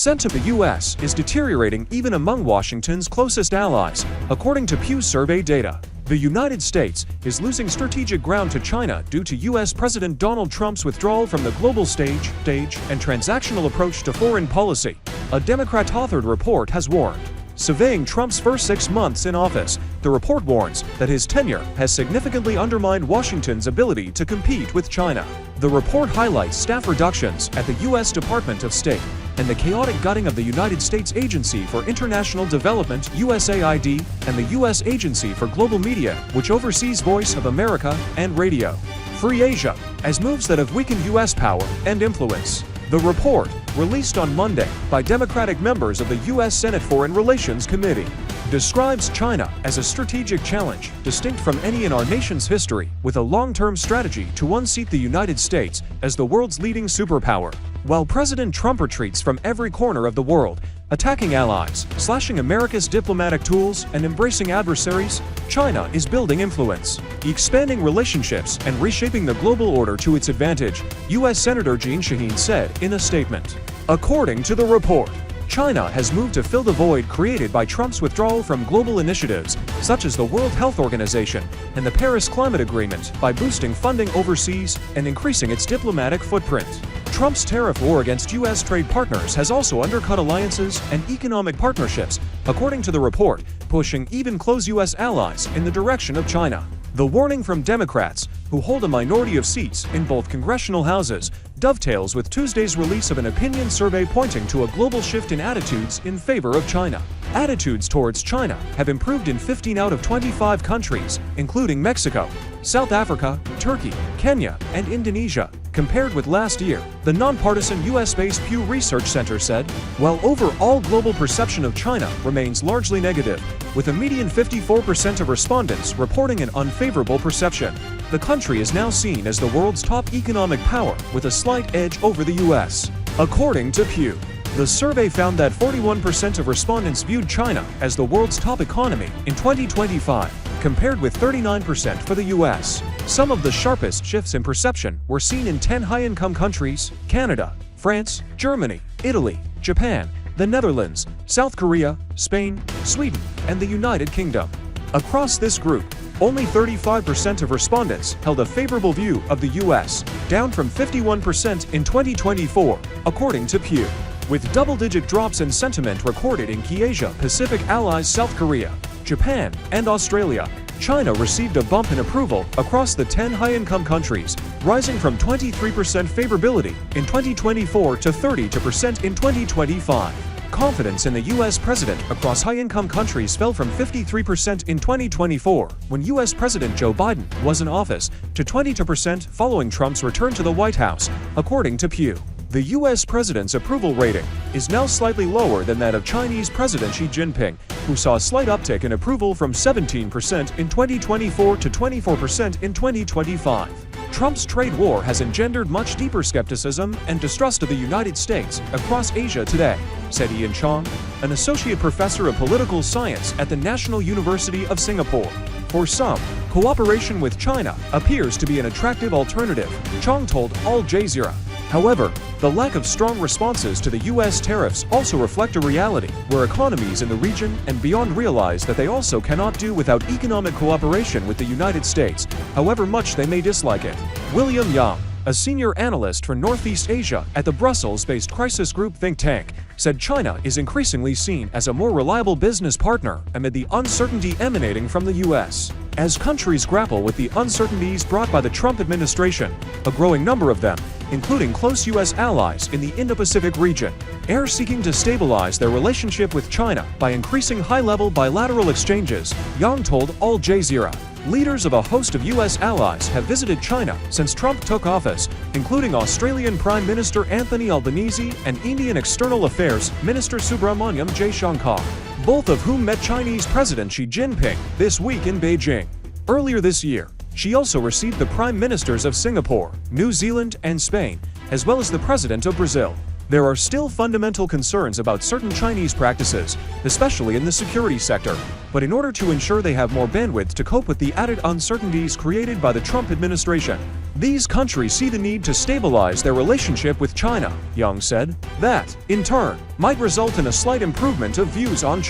Sentiment of the U.S. is deteriorating even among Washington's closest allies, according to Pew survey data. The United States is losing strategic ground to China due to U.S. President Donald Trump's withdrawal from the global stage and transactional approach to foreign policy, a Democrat-authored report has warned. Surveying Trump's first 6 months in office, the report warns that his tenure has significantly undermined Washington's ability to compete with China. The report highlights staff reductions at the U.S. Department of State and the chaotic gutting of the United States Agency for International Development (USAID) and the U.S. Agency for Global Media, which oversees Voice of America and Radio Free Asia, as moves that have weakened U.S. power and influence. The report, released on Monday by Democratic members of the U.S. Senate Foreign Relations Committee, describes China as a strategic challenge distinct from any in our nation's history, with a long-term strategy to unseat the United States as the world's leading superpower. While President Trump retreats from every corner of the world, attacking allies, slashing America's diplomatic tools, and embracing adversaries, China is building influence, expanding relationships, and reshaping the global order to its advantage, U.S. Senator Jeanne Shaheen said in a statement. According to the report, China has moved to fill the void created by Trump's withdrawal from global initiatives, such as the World Health Organization and the Paris Climate Agreement, by boosting funding overseas and increasing its diplomatic footprint. Trump's tariff war against U.S. trade partners has also undercut alliances and economic partnerships, according to the report, pushing even close U.S. allies in the direction of China. The warning from Democrats, who hold a minority of seats in both congressional houses, dovetails with Tuesday's release of an opinion survey pointing to a global shift in attitudes in favor of China. Attitudes towards China have improved in 15 out of 25 countries, including Mexico, South Africa, Turkey, Kenya, and Indonesia, compared with last year, the nonpartisan U.S.-based Pew Research Center said, while overall global perception of China remains largely negative, with a median 54% of respondents reporting an unfavorable perception. The country is now seen as the world's top economic power, with a slight edge over the U.S. According to Pew, the survey found that 41% of respondents viewed China as the world's top economy in 2025, compared with 39% for the U.S. Some of the sharpest shifts in perception were seen in 10 high-income countries: Canada, France, Germany, Italy, Japan, the Netherlands, South Korea, Spain, Sweden, and the United Kingdom. Across this group, only 35% of respondents held a favorable view of the U.S., down from 51% in 2024, according to Pew. With double-digit drops in sentiment recorded in key Asia-Pacific allies South Korea, Japan, and Australia, China received a bump in approval across the 10 high-income countries, rising from 23% favorability in 2024 to 32% in 2025. Confidence in the U.S. president across high-income countries fell from 53% in 2024, when U.S. President Joe Biden was in office, to 22% following Trump's return to the White House, according to Pew. The U.S. president's approval rating is now slightly lower than that of Chinese President Xi Jinping, who saw a slight uptick in approval from 17% in 2024 to 24% in 2025. Trump's trade war has engendered much deeper skepticism and distrust of the United States across Asia today, said Ian Chong, an associate professor of political science at the National University of Singapore. For some, cooperation with China appears to be an attractive alternative, Chong told Al Jazeera. However, the lack of strong responses to the U.S. tariffs also reflect a reality where economies in the region and beyond realize that they also cannot do without economic cooperation with the United States, however much they may dislike it. William Yang, a senior analyst for Northeast Asia at the Brussels-based crisis group think tank, said China is increasingly seen as a more reliable business partner amid the uncertainty emanating from the U.S. As countries grapple with the uncertainties brought by the Trump administration, a growing number of them, including close U.S. allies in the Indo-Pacific region, are seeking to stabilize their relationship with China by increasing high-level bilateral exchanges, Yang told Al Jazeera. Leaders of a host of U.S. allies have visited China since Trump took office, including Australian Prime Minister Anthony Albanese and Indian External Affairs Minister Subramaniam Jaishankar, both of whom met Chinese President Xi Jinping this week in Beijing. Earlier this year, she also received the Prime Ministers of Singapore, New Zealand, and Spain, as well as the President of Brazil. There are still fundamental concerns about certain Chinese practices, especially in the security sector. But in order to ensure they have more bandwidth to cope with the added uncertainties created by the Trump administration, these countries see the need to stabilize their relationship with China, Young said. That, in turn, might result in a slight improvement of views on China.